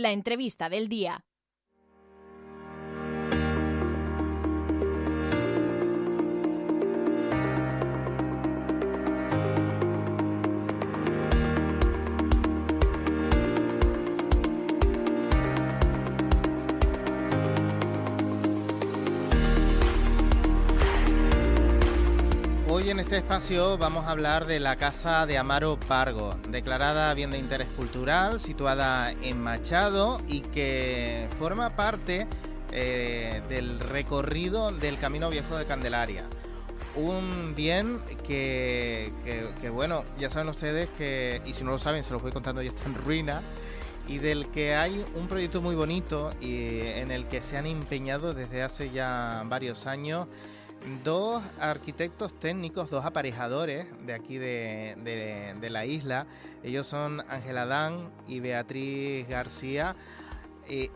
la entrevista del día. Hoy en este espacio vamos a hablar de la Casa de Amaro Pargo, declarada bien de interés cultural, situada en Machado y que forma parte del recorrido del Camino Viejo de Candelaria. Un bien que bueno, ya saben ustedes que, y si no lo saben se los voy contando yo, está en ruina, y del que hay un proyecto muy bonito y en el que se han empeñado desde hace ya varios años dos arquitectos técnicos, dos aparejadores de aquí de la isla. Ellos son Ángel Adán y Beatriz García.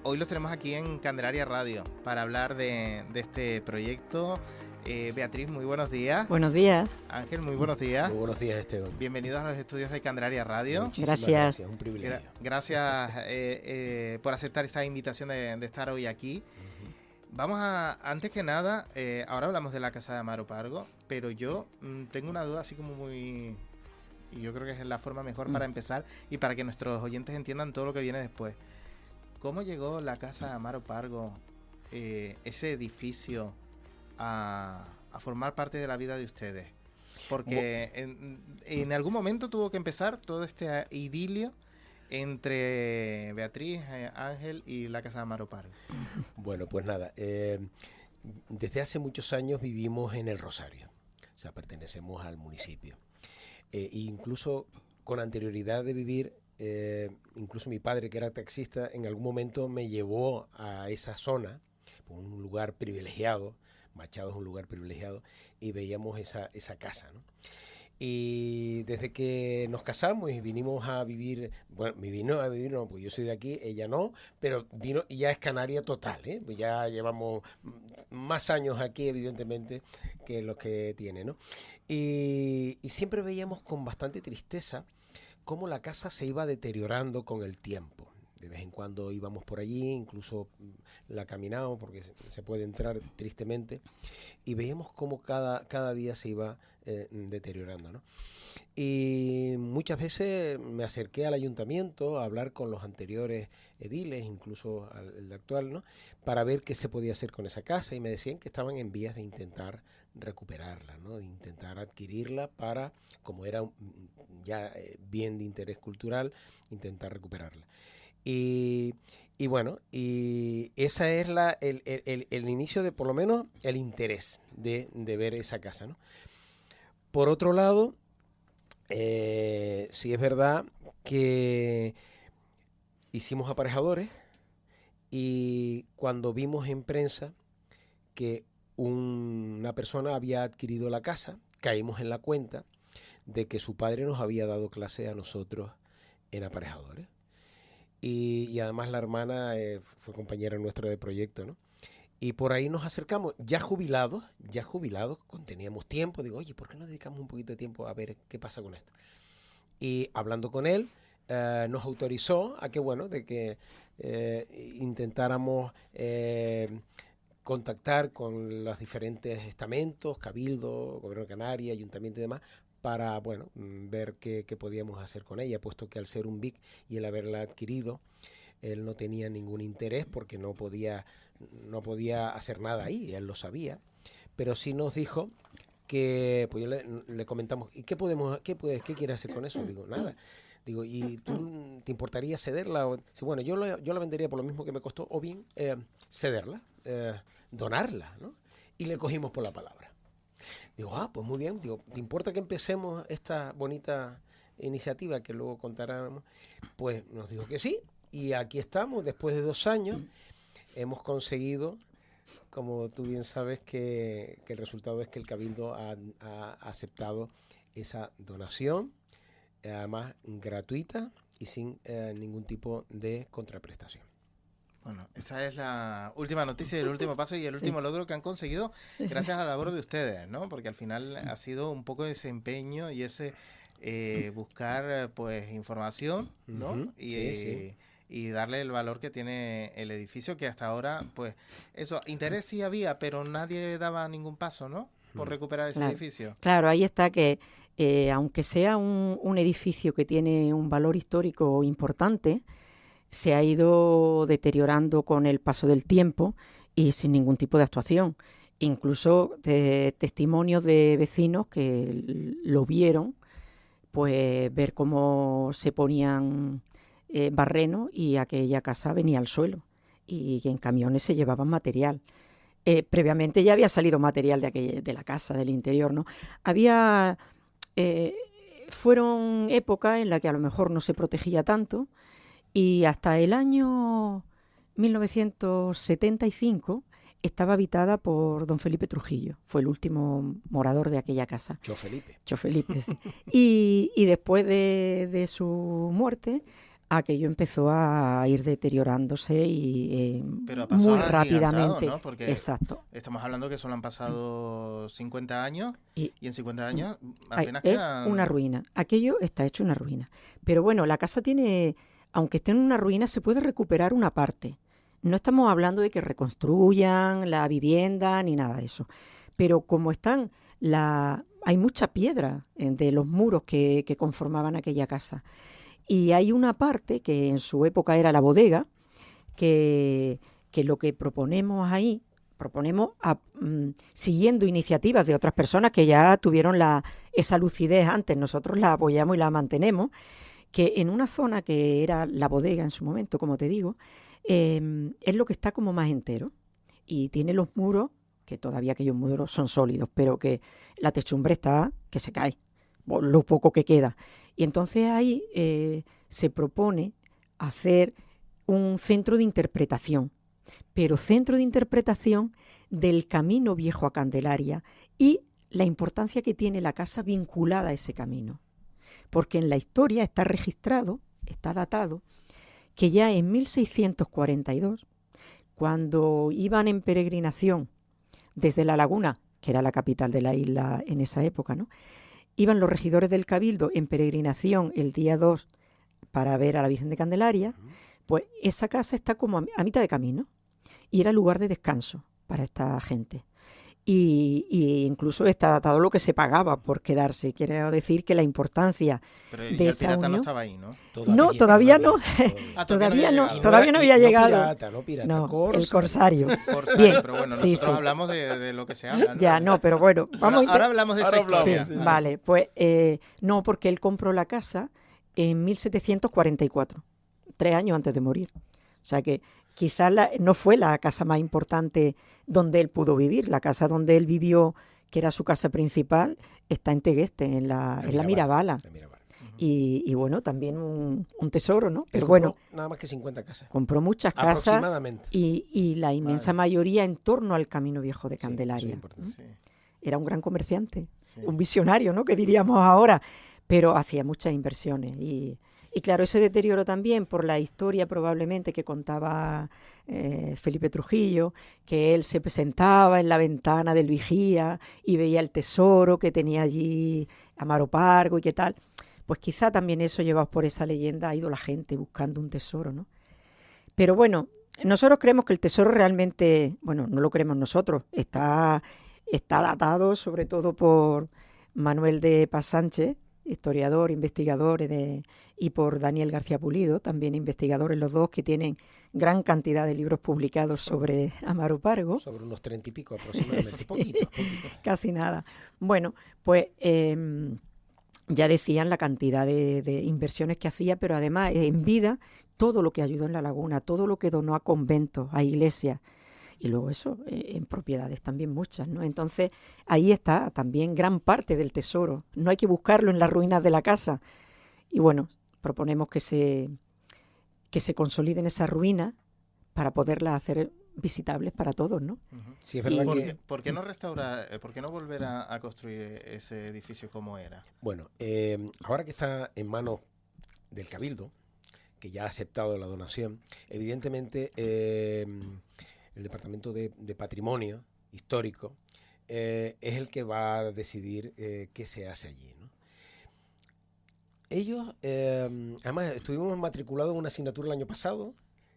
Hoy los tenemos aquí en Candelaria Radio para hablar de este proyecto. Beatriz, muy buenos días. Buenos días. Ángel, muy buenos días. Muy buenos días, Esteban. Bienvenidos a los estudios de Candelaria Radio. Muchísimas Gracias. Un privilegio. Gracias por aceptar esta invitación de estar hoy aquí. Vamos a, antes que nada, ahora hablamos de la Casa de Amaro Pargo, pero yo tengo una duda así como muy... Y yo creo que es la forma mejor para empezar y para que nuestros oyentes entiendan todo lo que viene después. ¿Cómo llegó la Casa de Amaro Pargo, ese edificio, a formar parte de la vida de ustedes? Porque en algún momento tuvo que empezar todo este idilio entre Beatriz, Ángel y la Casa de Amaro Pargo. Bueno, pues nada, desde hace muchos años vivimos en El Rosario, o sea, pertenecemos al municipio. Incluso con anterioridad de vivir, incluso mi padre, que era taxista, en algún momento me llevó a esa zona, un lugar privilegiado. Machado es un lugar privilegiado, y veíamos esa casa, ¿no? Y desde que nos casamos y vinimos a vivir, bueno, me vino a vivir, no, pues yo soy de aquí, ella no, pero vino y ya es canaria total, ¿eh? Pues ya llevamos más años aquí, evidentemente, que los que tiene, ¿no? Y siempre veíamos con bastante tristeza cómo la casa se iba deteriorando con el tiempo. De vez en cuando íbamos por allí, incluso la caminábamos porque se puede entrar tristemente, y veíamos cómo cada día se iba deteriorando, ¿no? Y muchas veces me acerqué al ayuntamiento a hablar con los anteriores ediles, incluso el actual, ¿no? Para ver qué se podía hacer con esa casa, y me decían que estaban en vías de intentar recuperarla, ¿no? De intentar adquirirla para, como era ya bien de interés cultural, intentar recuperarla. Y bueno, y esa es el inicio de, por lo menos, el interés de ver esa casa, ¿no? Por otro lado, sí es verdad que hicimos aparejadores, y cuando vimos en prensa que una persona había adquirido la casa, caímos en la cuenta de que su padre nos había dado clase a nosotros en aparejadores. Y además la hermana fue compañera nuestra de proyecto, ¿no? Y por ahí nos acercamos, ya jubilados, teníamos tiempo. Digo, oye, ¿por qué no dedicamos un poquito de tiempo a ver qué pasa con esto? Y hablando con él, nos autorizó a que, bueno, de que intentáramos contactar con los diferentes estamentos, Cabildo, Gobierno de Canarias, Ayuntamiento y demás, para, bueno, ver qué podíamos hacer con ella, puesto que al ser un BIC y el haberla adquirido, él no tenía ningún interés porque no podía hacer nada ahí, él lo sabía, pero sí nos dijo que, pues le comentamos, ¿y qué quieres hacer con eso? Digo, nada. Digo, ¿y tú te importaría cederla? Sí, bueno, yo la vendería por lo mismo que me costó, o bien cederla, donarla, ¿no? Y le cogimos por la palabra. Digo, pues muy bien. Digo, ¿te importa que empecemos esta bonita iniciativa que luego contáramos? Pues nos dijo que sí, y aquí estamos, después de 2 años, hemos conseguido, como tú bien sabes, que el resultado es que el Cabildo ha aceptado esa donación, además gratuita y sin ningún tipo de contraprestación. Bueno, esa es la última noticia y el último paso y el último logro que han conseguido gracias a la labor de ustedes, ¿no? Porque al final ha sido un poco ese empeño y ese buscar, pues, información, ¿no? Y y darle el valor que tiene el edificio, que hasta ahora, pues, eso, interés sí había, pero nadie daba ningún paso, ¿no? Por recuperar ese edificio. Claro, ahí está que, aunque sea un edificio que tiene un valor histórico importante, se ha ido deteriorando con el paso del tiempo y sin ningún tipo de actuación. Incluso testimonios de vecinos que lo vieron, pues ver cómo se ponían barreno y aquella casa venía al suelo y en camiones se llevaban material. Previamente ya había salido material de la casa, del interior, ¿no? Fueron épocas en las que a lo mejor no se protegía tanto y hasta el año 1975 estaba habitada por don Felipe Trujillo. Fue el último morador de aquella casa. Cho Felipe. Cho Felipe, sí. Y después de su muerte, aquello empezó a ir deteriorándose y Pero ha pasado muy agigantado, rápidamente. ¿no? Porque exacto. estamos hablando que solo han pasado 50 años y en 50 años Ay, apenas es quedan... una ruina. Aquello está hecho una ruina. Pero bueno, la casa tiene, aunque esté en una ruina, se puede recuperar una parte. No estamos hablando de que reconstruyan la vivienda ni nada de eso. Pero como están, hay mucha piedra de los muros que conformaban aquella casa. Y hay una parte que en su época era la bodega, que lo que proponemos ahí, siguiendo iniciativas de otras personas que ya tuvieron esa lucidez antes, nosotros la apoyamos y la mantenemos, que en una zona que era la bodega en su momento, como te digo, es lo que está como más entero y tiene los muros, que todavía aquellos muros son sólidos, pero que la techumbre está que se cae, lo poco que queda. Y entonces ahí se propone hacer un centro de interpretación, pero centro de interpretación del camino viejo a Candelaria y la importancia que tiene la casa vinculada a ese camino. Porque en la historia está registrado, está datado, que ya en 1642, cuando iban en peregrinación desde La Laguna, que era la capital de la isla en esa época, ¿no?, iban los regidores del Cabildo en peregrinación el día 2 para ver a la Virgen de Candelaria, pues esa casa está como a mitad de camino y era lugar de descanso para esta gente. Y incluso está datado lo que se pagaba por quedarse. Quiero decir que la importancia Pero de el esa pirata unión... no estaba ahí, ¿no? Todavía no. Todavía no había llegado. No pirata, no, corsario. el corsario. Corsario, Bien, pero bueno, sí, nosotros sí. hablamos de lo que se habla, ¿no? Ya, no, pero bueno. Ahora hablamos de esa historia. Sí, vale, pues no, porque él compró la casa en 1744, 3 años antes de morir. O sea que quizás no fue la casa más importante donde él pudo vivir. La casa donde él vivió, que era su casa principal, está en Tegueste, en la Mirabala. Y bueno, también un tesoro, ¿no? Pero bueno, nada más que 50 casas. compró muchas casas Aproximadamente. y la inmensa mayoría en torno al Camino Viejo de Candelaria. Sí. Era un gran comerciante, Sí. un visionario, ¿no?, que diríamos ahora, pero hacía muchas inversiones. Y claro, ese deterioro también por la historia probablemente que contaba Felipe Trujillo, que él se sentaba en la ventana del vigía y veía el tesoro que tenía allí Amaro Pargo y qué tal. Pues quizá también eso, llevados por esa leyenda, ha ido la gente buscando un tesoro, ¿no? Pero bueno, nosotros creemos que el tesoro realmente, bueno, no lo creemos nosotros, está datado sobre todo por Manuel de Paz Sánchez, historiador, investigador, y por Daniel García Pulido, también investigadores los dos, que tienen gran cantidad de libros publicados sobre Amaro Pargo. Sobre unos 30 y pico aproximadamente, Sí, poquito. casi nada. Bueno, pues ya decían la cantidad de inversiones que hacía, pero además en vida todo lo que ayudó en La Laguna, todo lo que donó a conventos, a iglesias, y luego eso, en propiedades también muchas, ¿no? Entonces ahí está también gran parte del tesoro. No hay que buscarlo en las ruinas de la casa. Y bueno, proponemos que se consoliden esas ruinas para poderlas hacer visitables para todos, ¿no? Sí, es verdad ¿Por qué no restaurar, por qué no volver a construir ese edificio como era? Bueno, ahora que está en manos del Cabildo, que ya ha aceptado la donación, evidentemente el Departamento de Patrimonio Histórico es el que va a decidir qué se hace allí, ¿no? Ellos, además, estuvimos matriculados en una asignatura el año pasado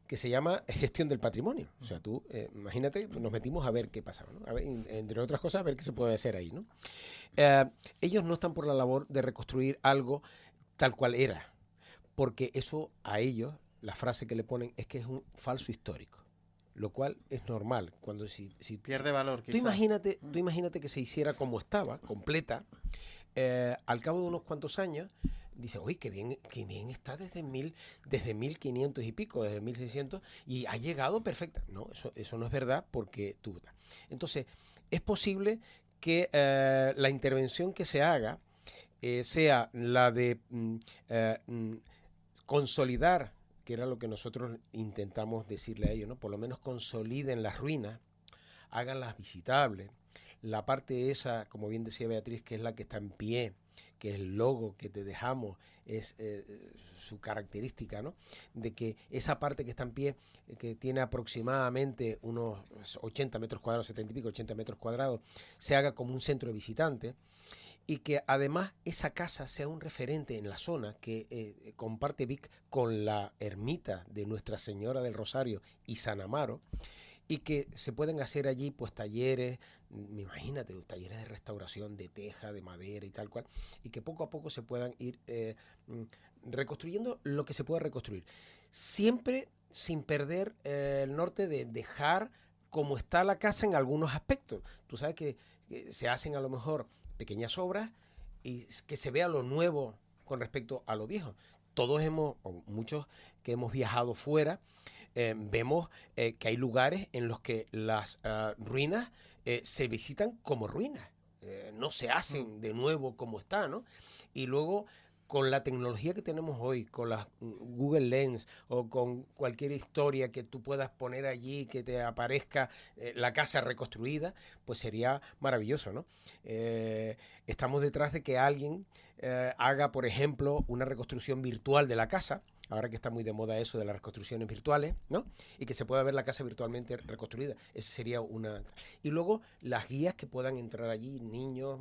que se llama Gestión del Patrimonio. O sea, tú, imagínate, nos metimos a ver qué pasaba, ¿no? A ver, entre otras cosas, a ver qué se puede hacer ahí, ¿no? Ellos no están por la labor de reconstruir algo tal cual era, porque eso a ellos, la frase que le ponen es que es un falso histórico, lo cual es normal. Cuando si pierde valor, quizás. Tú imagínate que se hiciera como estaba, completa, al cabo de unos cuantos años, dice, oye, qué bien está desde 1500 y pico, desde 1600, y ha llegado perfecta. No, eso no es verdad, porque tú... Entonces, es posible que la intervención que se haga sea la de consolidar, que era lo que nosotros intentamos decirle a ellos, ¿no? Por lo menos consoliden las ruinas, háganlas visitables. La parte esa, como bien decía Beatriz, que es la que está en pie, que el logo que te dejamos es su característica, ¿no? De que esa parte que está en pie, que tiene aproximadamente unos 80 metros cuadrados, 70 y pico, 80 metros cuadrados, se haga como un centro de visitantes, y que además esa casa sea un referente en la zona que comparte Vic con la ermita de Nuestra Señora del Rosario y San Amaro, y que se pueden hacer allí pues talleres, imagínate, talleres de restauración de teja, de madera y tal cual, y que poco a poco se puedan ir reconstruyendo lo que se pueda reconstruir, siempre sin perder el norte de dejar como está la casa en algunos aspectos. Tú sabes que se hacen a lo mejor pequeñas obras y que se vea lo nuevo con respecto a lo viejo. Todos o muchos que hemos viajado fuera, vemos que hay lugares en los que las ruinas se visitan como ruinas, no se hacen de nuevo como está, ¿no? Y luego, con la tecnología que tenemos hoy, con las Google Lens o con cualquier historia que tú puedas poner allí, que te aparezca la casa reconstruida, pues sería maravilloso, ¿no? Estamos detrás de que alguien haga, por ejemplo, una reconstrucción virtual de la casa, ahora que está muy de moda eso de las reconstrucciones virtuales, ¿no? Y que se pueda ver la casa virtualmente reconstruida. Esa sería una... Y luego las guías que puedan entrar allí, niños,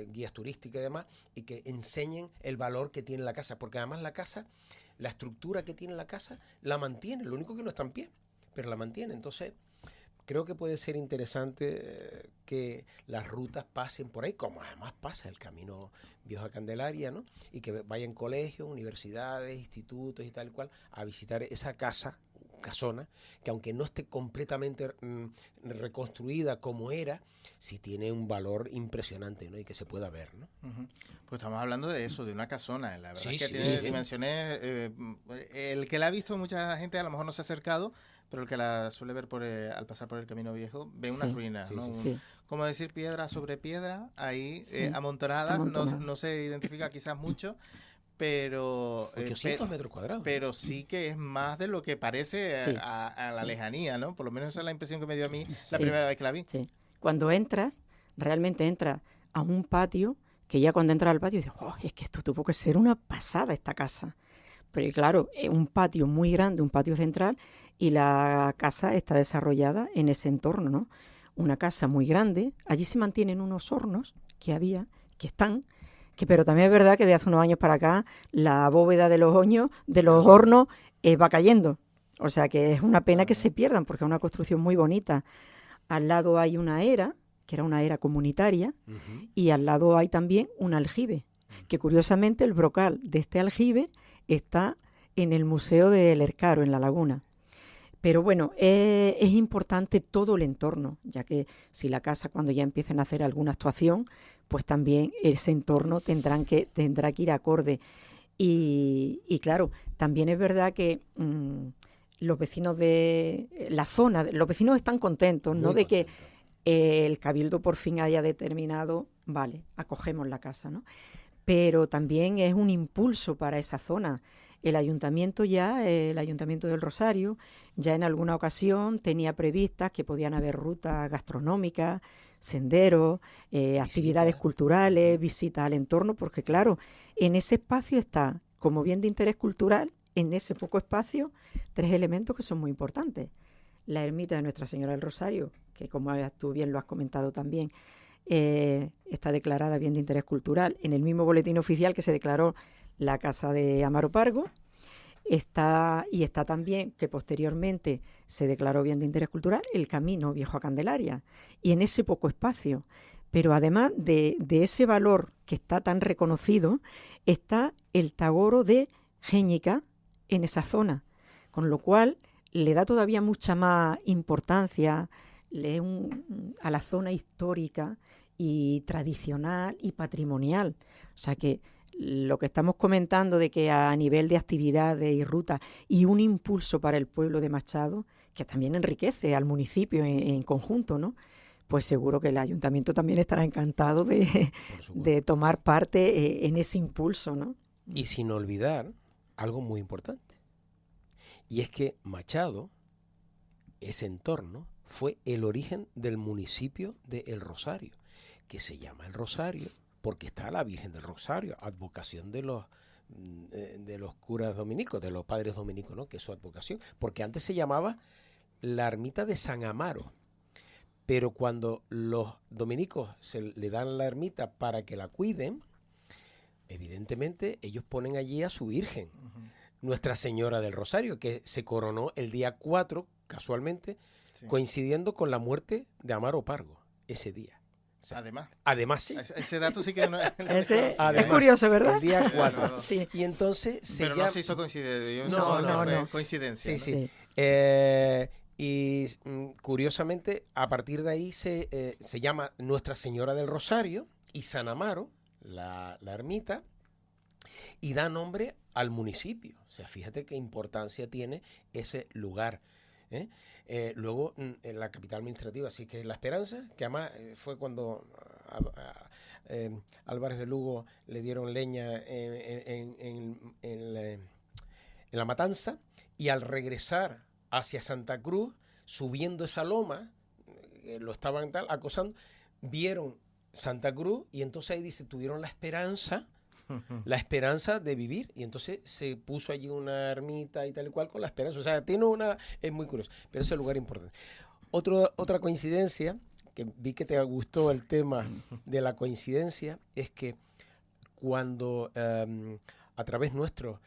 guías turísticas y demás, y que enseñen el valor que tiene la casa. Porque además la casa, la estructura que tiene la casa, la mantiene. Lo único que no está en pie, pero la mantiene. Entonces, creo que puede ser interesante que las rutas pasen por ahí, como además pasa el Camino Viejo a Candelaria, ¿no? Y que vayan colegios, universidades, institutos y tal cual a visitar esa casona, que aunque no esté completamente reconstruida como era, sí tiene un valor impresionante, ¿no? Y que se pueda ver, ¿no? Uh-huh. Pues estamos hablando de eso, de una casona. La verdad sí, es que tiene dimensiones. El que la ha visto, mucha gente a lo mejor no se ha acercado, pero el que la suele ver al pasar por el Camino Viejo, ve unas ruinas, ¿no? Como decir piedra sobre piedra, ahí amontonadas, no se identifica quizás mucho, pero 800 metros cuadrados. Pero sí que es más de lo que parece a la lejanía, ¿no? Por lo menos esa es la impresión que me dio a mí la primera vez que la vi. Sí. Cuando realmente entras a un patio, que ya cuando entras al patio dices, oh, es que esto tuvo que ser una pasada esta casa. Pero claro, es un patio muy grande, un patio central, y la casa está desarrollada en ese entorno, ¿no? Una casa muy grande, allí se mantienen unos hornos pero también es verdad que de hace unos años para acá la bóveda de los hornos va cayendo. O sea que es una pena que se pierdan, porque es una construcción muy bonita. Al lado hay una era, que era una era comunitaria, y al lado hay también un aljibe, que curiosamente el brocal de este aljibe está en el Museo del Ercaro, en La Laguna. Pero bueno, es importante todo el entorno, ya que si la casa, cuando ya empiecen a hacer alguna actuación, pues también ese entorno tendrá que ir acorde. Y claro, también es verdad que los vecinos de la zona, los vecinos están contentos, ¿no? De que el Cabildo por fin haya determinado, vale, acogemos la casa, ¿no? Pero también es un impulso para esa zona. El ayuntamiento del Rosario, ya en alguna ocasión tenía previstas que podían haber rutas gastronómicas, senderos, actividades culturales, visitas al entorno, porque claro, en ese espacio está, como bien de interés cultural, en ese poco espacio, 3 elementos que son muy importantes. La ermita de Nuestra Señora del Rosario, que como tú bien lo has comentado también, está declarada bien de interés cultural. En el mismo boletín oficial que se declaró la casa de Amaro Pargo, está también, que posteriormente se declaró bien de interés cultural, el Camino Viejo a Candelaria. Y en ese poco espacio. Pero además de ese valor que está tan reconocido, está el Tagoro de Génica en esa zona, con lo cual le da todavía mucha más importancia a la zona histórica y tradicional y patrimonial. O sea que lo que estamos comentando de que a nivel de actividades y rutas y un impulso para el pueblo de Machado, que también enriquece al municipio en conjunto, ¿no? Pues seguro que el ayuntamiento también estará encantado de tomar parte en ese impulso, ¿no? Y sin olvidar algo muy importante, y es que Machado, ese entorno, fue el origen del municipio de El Rosario, que se llama El Rosario porque está la Virgen del Rosario, advocación de los curas dominicos, de los padres dominicos, ¿no? Que es su advocación, porque antes se llamaba la ermita de San Amaro, pero cuando los dominicos le dan la ermita para que la cuiden, evidentemente ellos ponen allí a su Virgen, Nuestra Señora del Rosario, que se coronó el día 4, casualmente, coincidiendo con la muerte de Amaro Pargo, ese día. O sea, además. Ese dato sí que no es... Es curioso, ¿verdad? El día 4. No. Sí. Y entonces Pero no se hizo coincidencia. No. Coincidencia. Sí. Y curiosamente, a partir de ahí se llama Nuestra Señora del Rosario y San Amaro, la ermita, y da nombre al municipio. O sea, fíjate qué importancia tiene ese lugar. Luego, en la capital administrativa, así que La Esperanza, que además fue cuando Álvarez de Lugo le dieron leña en la matanza, y al regresar hacia Santa Cruz, subiendo esa loma, lo estaban acosando, vieron Santa Cruz, y entonces ahí dice, tuvieron la esperanza de vivir, y entonces se puso allí una ermita y tal y cual con la esperanza. O sea, es muy curioso, pero ese lugar es importante. Otra coincidencia, que vi que te gustó el tema de la coincidencia, es que cuando a través nuestro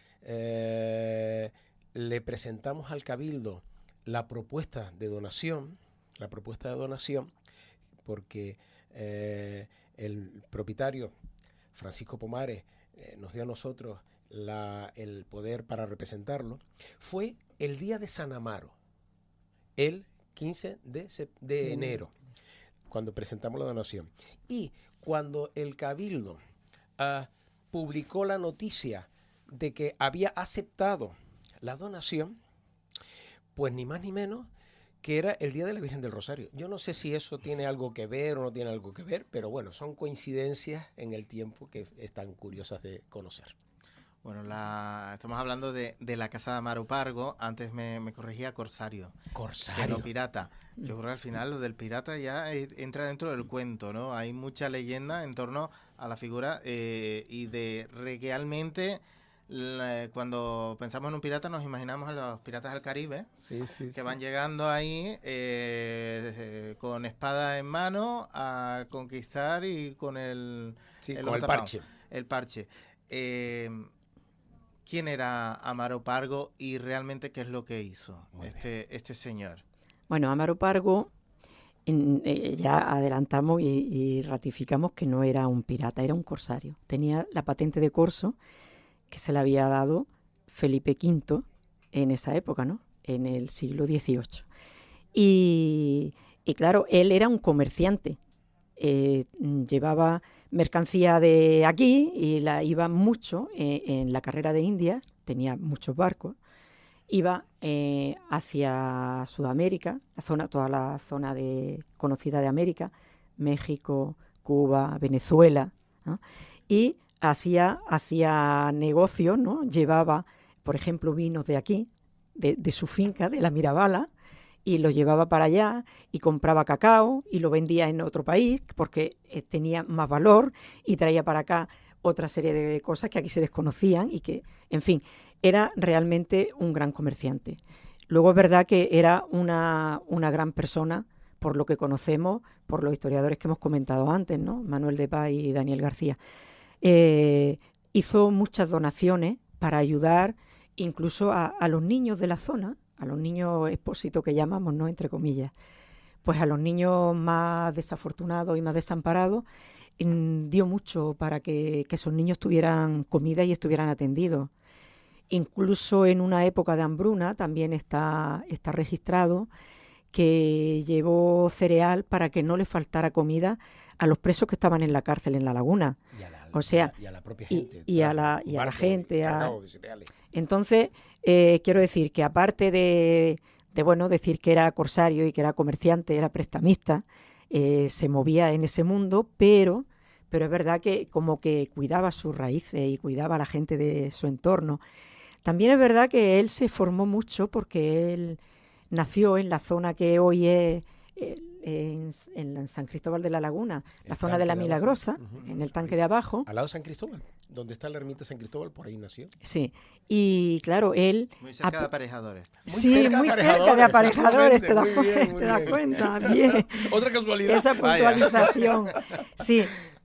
le presentamos al Cabildo la propuesta de donación, porque el propietario Francisco Pomares nos dio a nosotros el poder para representarlo, fue el día de San Amaro, el 15 de enero, cuando presentamos la donación. Y cuando el Cabildo publicó la noticia de que había aceptado la donación, pues ni más ni menos que era el Día de la Virgen del Rosario. Yo no sé si eso tiene algo que ver o no tiene algo que ver, pero bueno, son coincidencias en el tiempo que están curiosas de conocer. Bueno, estamos hablando de la casa de Amaro Pargo. Antes me corregía Corsario. Que no pirata. Yo creo que al final lo del pirata ya entra dentro del cuento, ¿no? Hay mucha leyenda en torno a la figura y de realmente... cuando pensamos en un pirata nos imaginamos a los piratas del Caribe que van llegando ahí con espada en mano a conquistar y con el parche. ¿Quién era Amaro Pargo y realmente qué es lo que hizo este señor? Bueno, Amaro Pargo, ya adelantamos y ratificamos que no era un pirata, era un corsario. Tenía la patente de corso que se le había dado Felipe V en esa época, ¿no? En el siglo XVIII. Y claro, él era un comerciante. Llevaba mercancía de aquí y la iba mucho en la carrera de Indias, tenía muchos barcos. Iba hacia Sudamérica, toda la zona conocida de América, México, Cuba, Venezuela, ¿no? Y hacía negocios, ¿no? Llevaba, por ejemplo, vinos de aquí, de su finca, de la Mirabala, y los llevaba para allá y compraba cacao y lo vendía en otro país porque tenía más valor, y traía para acá otra serie de cosas que aquí se desconocían y que, en fin, era realmente un gran comerciante. Luego es verdad que era una gran persona por lo que conocemos, por los historiadores que hemos comentado antes, ¿no? Manuel de Paz y Daniel García. Hizo muchas donaciones para ayudar incluso a los niños de la zona, a los niños expósitos que llamamos, ¿no? Entre comillas. Pues a los niños más desafortunados y más desamparados, dio mucho para que esos niños tuvieran comida y estuvieran atendidos. Incluso en una época de hambruna también está registrado que llevó cereal para que no le faltara comida a los presos que estaban en la cárcel en La Laguna. Y a la propia gente. Y a la gente. Entonces, quiero decir que aparte de decir que era corsario y que era comerciante, era prestamista, se movía en ese mundo, pero es verdad que como que cuidaba sus raíces y cuidaba a la gente de su entorno. También es verdad que él se formó mucho porque él nació en la zona que hoy es en San Cristóbal de la Laguna, la zona de la Milagrosa, en el tanque de abajo. Al lado de San Cristóbal, donde está la ermita de San Cristóbal, por ahí nació. Sí, y claro, él... Muy cerca de Aparejadores. Muy cerca de Aparejadores, te das cuenta, bien. Otra casualidad. Esa puntualización. Sí,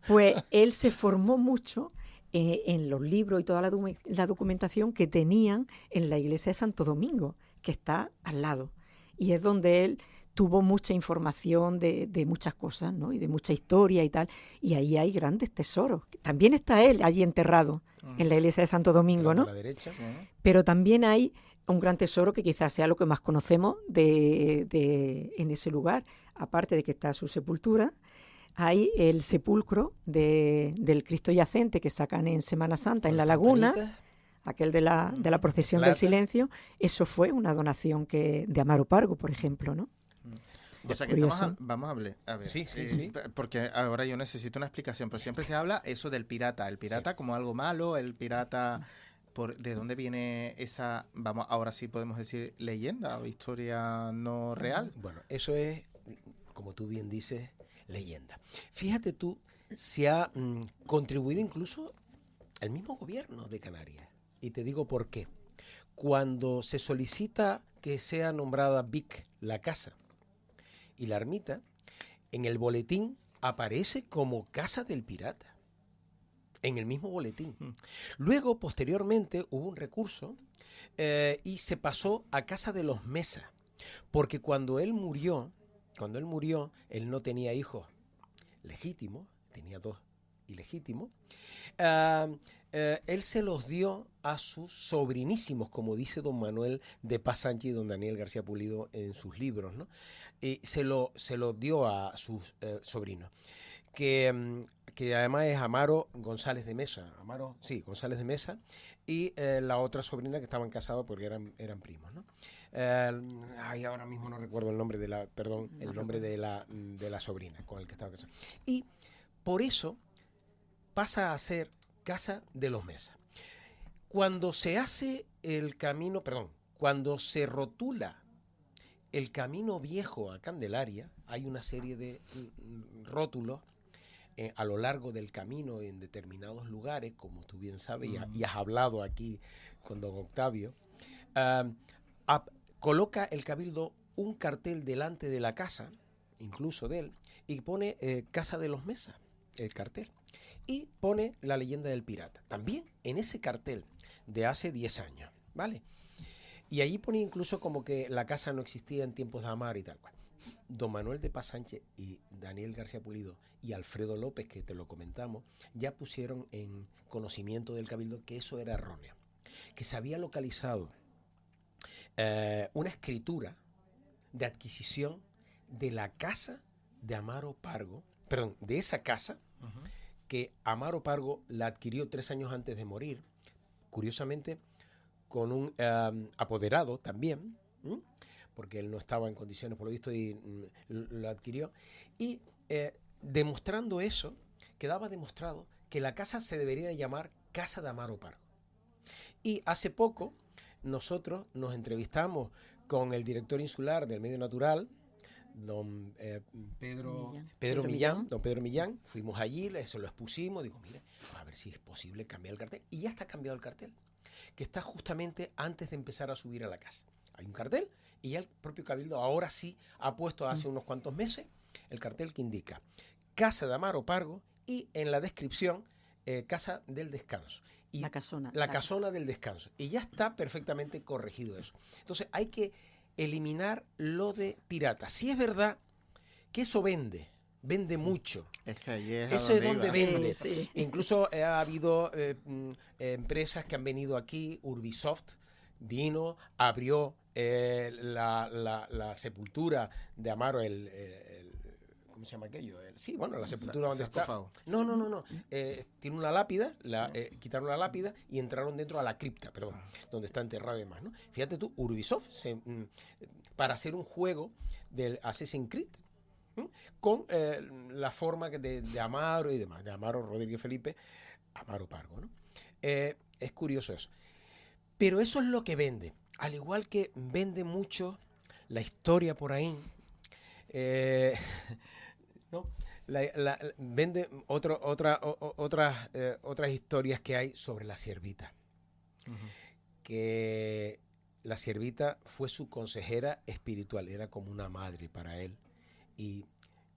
pues él se formó mucho en los libros y toda la documentación que tenían en la iglesia de Santo Domingo, que está al lado. Y es donde él tuvo mucha información de muchas cosas, ¿no? Y de mucha historia y tal. Y ahí hay grandes tesoros. También está él allí enterrado en la iglesia de Santo Domingo, ¿no? A la derecha. Pero también hay un gran tesoro que quizás sea lo que más conocemos en ese lugar. Aparte de que está su sepultura, hay el sepulcro del Cristo yacente que sacan en Semana Santa en La Laguna, aquel de la procesión del silencio. Eso fue una donación de Amaro Pargo, por ejemplo, ¿no? O sea que vamos a ver. Sí. Porque ahora yo necesito una explicación, pero siempre se habla eso del pirata. El pirata como algo malo, el pirata... ¿De dónde viene esa, ahora sí podemos decir, leyenda o historia no real? Bueno, eso es, como tú bien dices, leyenda. Fíjate tú, se ha contribuido incluso el mismo gobierno de Canarias. Y te digo por qué. Cuando se solicita que sea nombrada Vic la casa y la ermita, en el boletín aparece como Casa del Pirata. En el mismo boletín. Luego, posteriormente, hubo un recurso y se pasó a Casa de los Mesa. Porque cuando él murió, él no tenía hijos legítimos, tenía 2 ilegítimos. Él se los dio a sus sobrinísimos, como dice don Manuel de Paz Sánchez y don Daniel García Pulido en sus libros, ¿no? Y se lo dio a sus sobrinos. Que además es Amaro González de Mesa. González de Mesa. Y la otra sobrina que estaban casados porque eran primos, ¿no? Ahora mismo no recuerdo el nombre de la sobrina con el que estaba casado. Y por eso pasa a ser Casa de los Mesa. Cuando se hace cuando se rotula el camino viejo a Candelaria, hay una serie de rótulos a lo largo del camino en determinados lugares, como tú bien sabes, y has hablado aquí con don Octavio. Coloca el Cabildo un cartel delante de la casa, incluso de él, y pone Casa de los Mesa, el cartel. Y pone la leyenda del pirata, también en ese cartel de hace 10 años, ¿vale? Y allí pone incluso como que la casa no existía en tiempos de Amaro y tal cual. Don Manuel de Paz Sánchez y Daniel García Pulido y Alfredo López, que te lo comentamos, ya pusieron en conocimiento del Cabildo que eso era erróneo, que se había localizado una escritura de adquisición de la casa de Amaro Pargo, de esa casa, que Amaro Pargo la adquirió 3 años antes de morir, curiosamente con un apoderado también, porque él no estaba en condiciones, por lo visto, y lo adquirió. Y demostrando eso, quedaba demostrado que la casa se debería llamar Casa de Amaro Pargo. Y hace poco nosotros nos entrevistamos con el director insular del Medio Natural, don Pedro Millán. Fuimos allí, se lo expusimos, digo, mire, a ver si es posible cambiar el cartel. Y ya está cambiado el cartel, que está justamente antes de empezar a subir a la casa. Hay un cartel Y ya el propio Cabildo ahora sí ha puesto hace unos cuantos meses el cartel que indica Casa de Amaro Pargo y en la descripción Casa del Descanso. Y La casona. La casona del descanso. Y ya está perfectamente corregido eso. Entonces hay que eliminar lo de pirata. Sí es verdad que eso vende mucho. Es que allí es Eso es donde iba. vende. Sí. Incluso ha habido empresas que han venido aquí, Urbisoft vino, abrió la sepultura de Amaro, ¿cómo se llama aquello? Sí, bueno, la sepultura donde está. No. Tiene una lápida, quitaron la lápida y entraron dentro a la cripta, perdón, donde está enterrado y demás, ¿no? Fíjate tú, Ubisoft, para hacer un juego del Assassin's Creed, con la forma de Amaro y demás, de Amaro Rodríguez Felipe, Amaro Pargo, ¿no? Es curioso eso. Pero eso es lo que vende. Al igual que vende mucho la historia por ahí, ¿no? Vende otras historias que hay sobre la ciervita. Que la ciervita fue su consejera espiritual, era como una madre para él. Y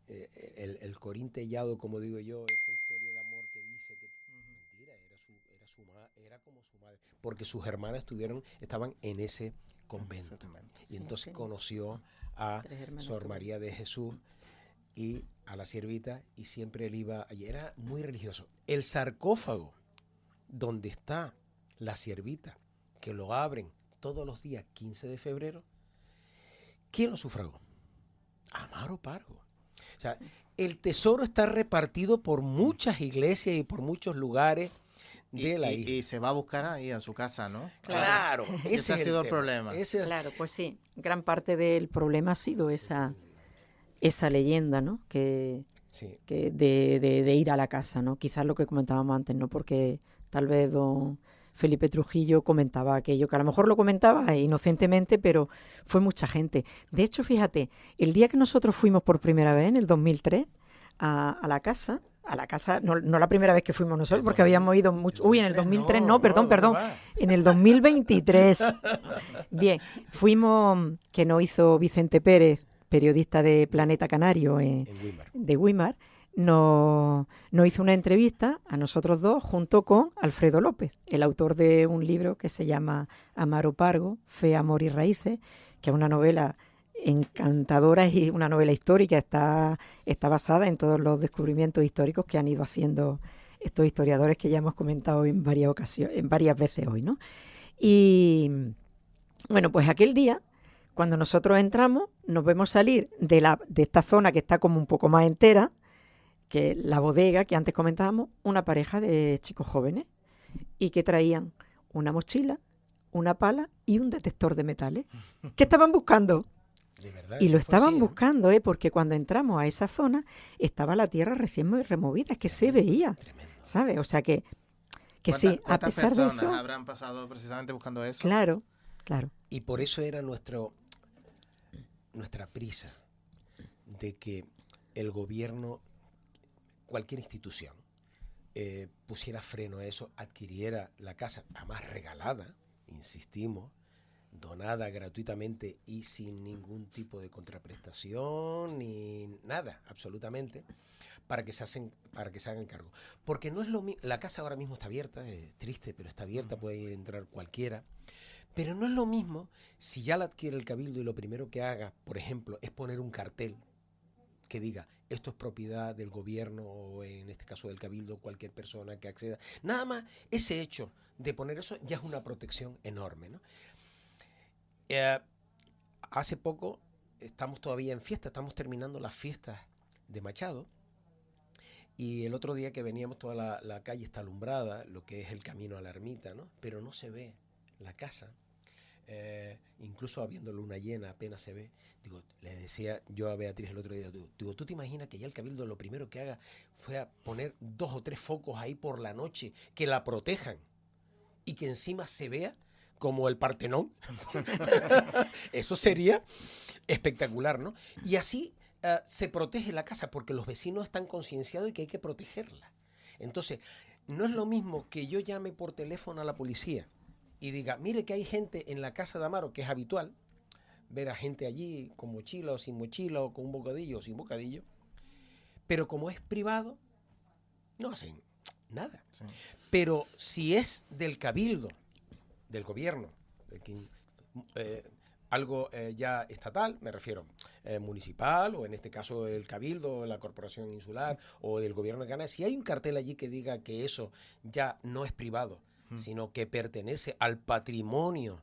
el corín tellado, como digo yo, esa historia de amor que dice que mentira, era como su madre, porque sus hermanas estaban en ese convento. Y entonces conoció a Sor María de Jesús y a la ciervita, y siempre él iba allí. Era muy religioso. El sarcófago donde está la ciervita, que lo abren todos los días 15 de febrero, ¿quién lo sufragó? Amaro Pargo. O sea, el tesoro está repartido por muchas iglesias y por muchos lugares de la isla. Y se va a buscar ahí a su casa, ¿no? Claro. Ese ha sido el problema. Claro, pues sí. Gran parte del problema ha sido esa leyenda, ¿no? Que de ir a la casa, ¿no? Quizás lo que comentábamos antes, ¿no? Porque tal vez don Felipe Trujillo comentaba aquello, que a lo mejor lo comentaba inocentemente, pero fue mucha gente. De hecho, fíjate, el día que nosotros fuimos por primera vez, en el 2003, a la casa, no la primera vez que fuimos nosotros, porque habíamos ido mucho. Uy, en el 2003 perdón. En el 2023. Bien, fuimos, que nos hizo Vicente Pérez, periodista de Planeta Canario de Weimar, nos hizo una entrevista a nosotros dos junto con Alfredo López, el autor de un libro que se llama Amaro Pargo, Fe, Amor y Raíces, que es una novela encantadora y una novela histórica, está basada en todos los descubrimientos históricos que han ido haciendo estos historiadores que ya hemos comentado en varias veces hoy, ¿no? Y bueno, pues aquel día, cuando nosotros entramos, nos vemos salir de esta zona que está como un poco más entera, que la bodega que antes comentábamos, una pareja de chicos jóvenes y que traían una mochila, una pala y un detector de metales. ¿Qué estaban buscando? De verdad, y lo estaban así, buscando, porque cuando entramos a esa zona estaba la tierra recién removida, es que se veía, tremendo. ¿sabes? O sea que sí, a pesar de eso... ¿Cuántas personas habrán pasado precisamente buscando eso? Claro. Y por eso era nuestra prisa de que el gobierno, cualquier institución, pusiera freno a eso, adquiriera la casa, además regalada, insistimos, donada gratuitamente y sin ningún tipo de contraprestación ni nada, absolutamente, para que se hagan cargo. Porque no es lo mismo, la casa ahora mismo está abierta, es triste, pero está abierta, puede entrar cualquiera. Pero no es lo mismo si ya la adquiere el Cabildo y lo primero que haga, por ejemplo, es poner un cartel que diga, esto es propiedad del gobierno o en este caso del Cabildo, cualquier persona que acceda. Nada más ese hecho de poner eso ya es una protección enorme, ¿no? Hace poco estamos todavía en fiesta, estamos terminando las fiestas de Machado y el otro día que veníamos toda la calle está alumbrada, lo que es el camino a la ermita, ¿no? Pero no se ve la casa. Incluso habiendo luna llena apenas se ve. Digo, le decía yo a Beatriz el otro día, digo, ¿tú te imaginas que ya el Cabildo lo primero que haga fue a poner 2 o 3 focos ahí por la noche que la protejan y que encima se vea como el Partenón? Eso sería espectacular, ¿no? Y así se protege la casa porque los vecinos están concienciados de que hay que protegerla. Entonces, no es lo mismo que yo llame por teléfono a la policía y diga, mire que hay gente en la casa de Amaro, que es habitual, ver a gente allí con mochila o sin mochila, o con un bocadillo o sin bocadillo, pero como es privado, no hacen nada. Sí. Pero si es del cabildo, del gobierno, de quien, algo ya estatal, me refiero, municipal, o en este caso el cabildo, la corporación insular, o del gobierno de Canarias, si hay un cartel allí que diga que eso ya no es privado, sino que pertenece al patrimonio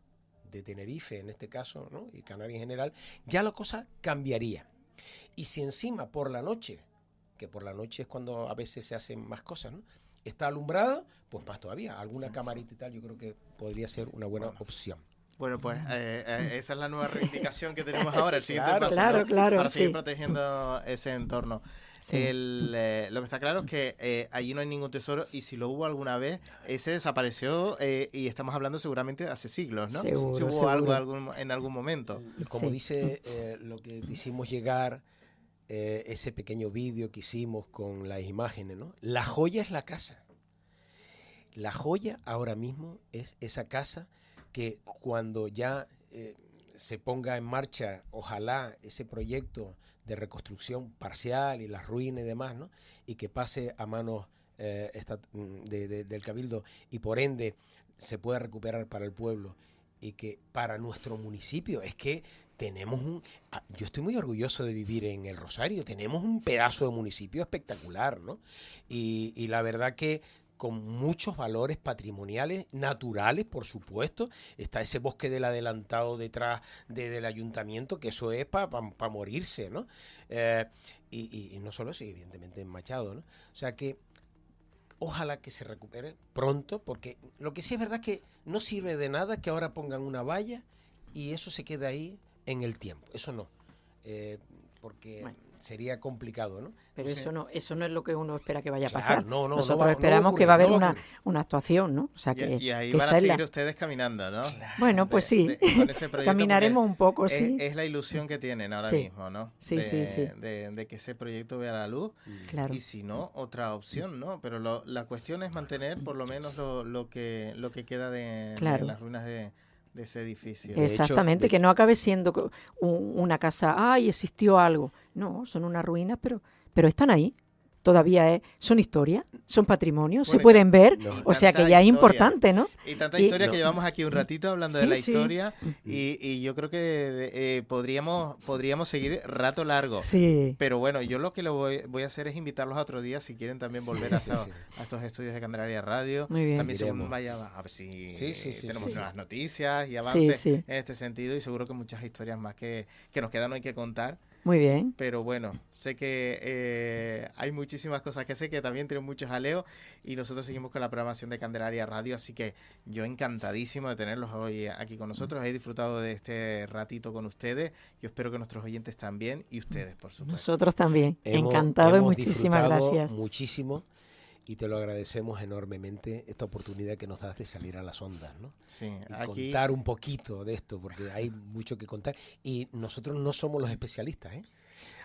de Tenerife, en este caso, ¿no?, y Canarias en general, ya la cosa cambiaría. Y si encima por la noche, que por la noche es cuando a veces se hacen más cosas, ¿no?, está alumbrado, pues más todavía. Alguna camarita y tal, yo creo que podría ser una buena opción. Bueno, pues esa es la nueva reivindicación que tenemos ahora, el siguiente paso, claro, ¿no? claro, para seguir sí. protegiendo ese entorno. Sí. Lo que está claro es que allí no hay ningún tesoro, y si lo hubo alguna vez, ese desapareció, y estamos hablando seguramente de hace siglos, ¿no? Seguro, si hubo seguro. algo en algún momento. Como Sí. dice lo que te hicimos llegar, ese pequeño vídeo que hicimos con las imágenes, ¿no? La joya es la casa. La joya ahora mismo es esa casa que cuando ya se ponga en marcha, ojalá, ese proyecto de reconstrucción parcial y las ruinas y demás, ¿no?, y que pase a manos del Cabildo, y por ende se pueda recuperar para el pueblo, y que para nuestro municipio, es que tenemos yo estoy muy orgulloso de vivir en El Rosario, tenemos un pedazo de municipio espectacular, ¿no? Y la verdad que con muchos valores patrimoniales, naturales, por supuesto. Está ese bosque del adelantado detrás del ayuntamiento, que eso es para morirse, ¿no? Y no solo eso, evidentemente en Machado, ¿no? O sea que ojalá que se recupere pronto, porque lo que sí es verdad es que no sirve de nada que ahora pongan una valla y eso se quede ahí en el tiempo. Eso no, porque Bueno, sería complicado, ¿no? pero Sí. eso no es lo que uno espera que vaya a Claro, pasar. no Nosotros va a esperamos que ocurrir, va a haber no va a ocurrir. una actuación, ¿no? O sea, que, Y ahí que van a esa es seguir ustedes caminando, ¿no? Bueno, pues sí, Con ese proyecto, caminaremos un poco, porque sí. es la ilusión que tienen ahora Sí. mismo, ¿no? Sí, sí. De que ese proyecto vea la luz. Claro. Y si no, otra opción, ¿no? Pero la cuestión es mantener por lo menos lo que queda de Claro. las ruinas de ese edificio. De hecho, Exactamente, que no acabe siendo una casa, ¡ay, existió algo! No, son unas ruinas, pero están ahí. Todavía son historia, son patrimonio, se Bueno, pueden ver, no, o sea que tanta ya es historia. importante, ¿no? Y tanta Y- historia No. que llevamos aquí un ratito hablando de Sí, la sí. historia, y yo creo que podríamos seguir rato largo. Sí, Pero bueno, yo lo que voy a hacer es invitarlos a otro día, si quieren también volver Sí, sí. a estos estudios de Candelaria Radio. Muy bien. También según Iremos. vaya, a ver si Sí, tenemos sí. nuevas noticias y avances sí. en este sentido, y seguro que muchas historias más que nos quedan hoy que contar. Muy bien. Pero bueno, sé que hay muchísimas cosas que sé que también tienen muchos jaleos, y nosotros seguimos con la programación de Candelaria Radio, así que yo encantadísimo de tenerlos hoy aquí con nosotros. He disfrutado de este ratito con ustedes. Yo espero que nuestros oyentes también, y ustedes, por supuesto. Nosotros también. Hemos Encantado y hemos muchísimas disfrutado gracias. muchísimo, y te lo agradecemos enormemente, esta oportunidad que nos das de salir a las ondas, ¿no? Sí, Y aquí contar un poquito de esto, porque hay mucho que contar. Y nosotros no somos los especialistas, ¿eh?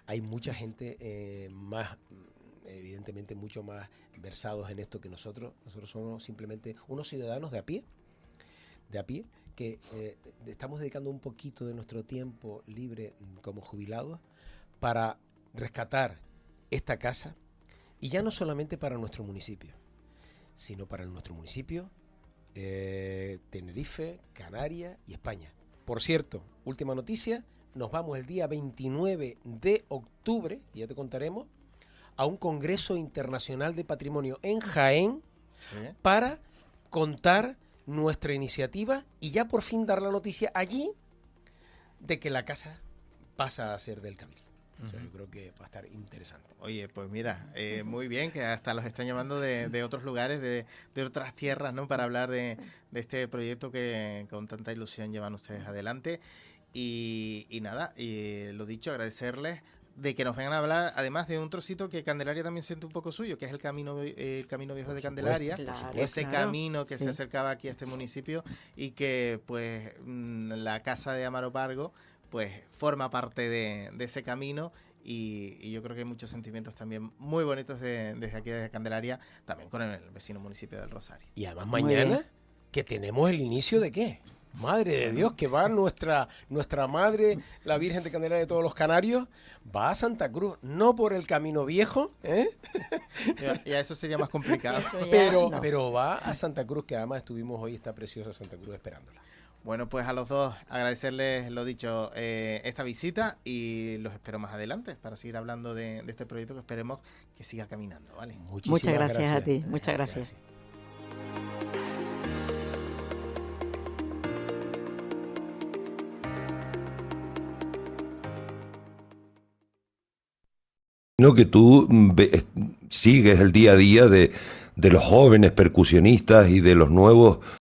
Hay mucha gente más, evidentemente, mucho más versados en esto que nosotros. Nosotros somos simplemente unos ciudadanos de a pie, que estamos dedicando un poquito de nuestro tiempo libre como jubilados para rescatar esta casa, y ya no solamente para nuestro municipio, sino para nuestro municipio, Tenerife, Canarias y España. Por cierto, última noticia, nos vamos el día 29 de octubre, y ya te contaremos, a un Congreso Internacional de Patrimonio en Jaén sí. para contar nuestra iniciativa y ya por fin dar la noticia allí de que la casa pasa a ser del Cabildo. O sea, yo creo que va a estar interesante. Oye, pues mira, muy bien, que hasta los están llamando de otros lugares, de otras tierras, ¿no? Para hablar de este proyecto que con tanta ilusión llevan ustedes adelante. Y nada, y lo dicho, agradecerles de que nos vengan a hablar, además de un trocito que Candelaria también siente un poco suyo, que es el camino viejo de Candelaria, Claro, ese claro. camino que Sí. se acercaba aquí a este municipio, y que pues la casa de Amaro Pargo pues forma parte de ese camino, y yo creo que hay muchos sentimientos también muy bonitos desde aquí de Candelaria, también con el vecino municipio del Rosario. Y además Muy mañana, bien. que tenemos el inicio de ¿qué? Madre de Dios, que va nuestra madre, la Virgen de Candelaria de todos los Canarios, va a Santa Cruz, no por el camino viejo, Ya eso sería más complicado. pero va a Santa Cruz, que además estuvimos hoy, esta preciosa Santa Cruz esperándola. Bueno, pues a los dos agradecerles, lo dicho, esta visita, y los espero más adelante para seguir hablando de este proyecto que esperemos que siga caminando, ¿vale? Muchas gracias a ti, muchas gracias. Que tú sigues el día a día de los jóvenes percusionistas y de los nuevos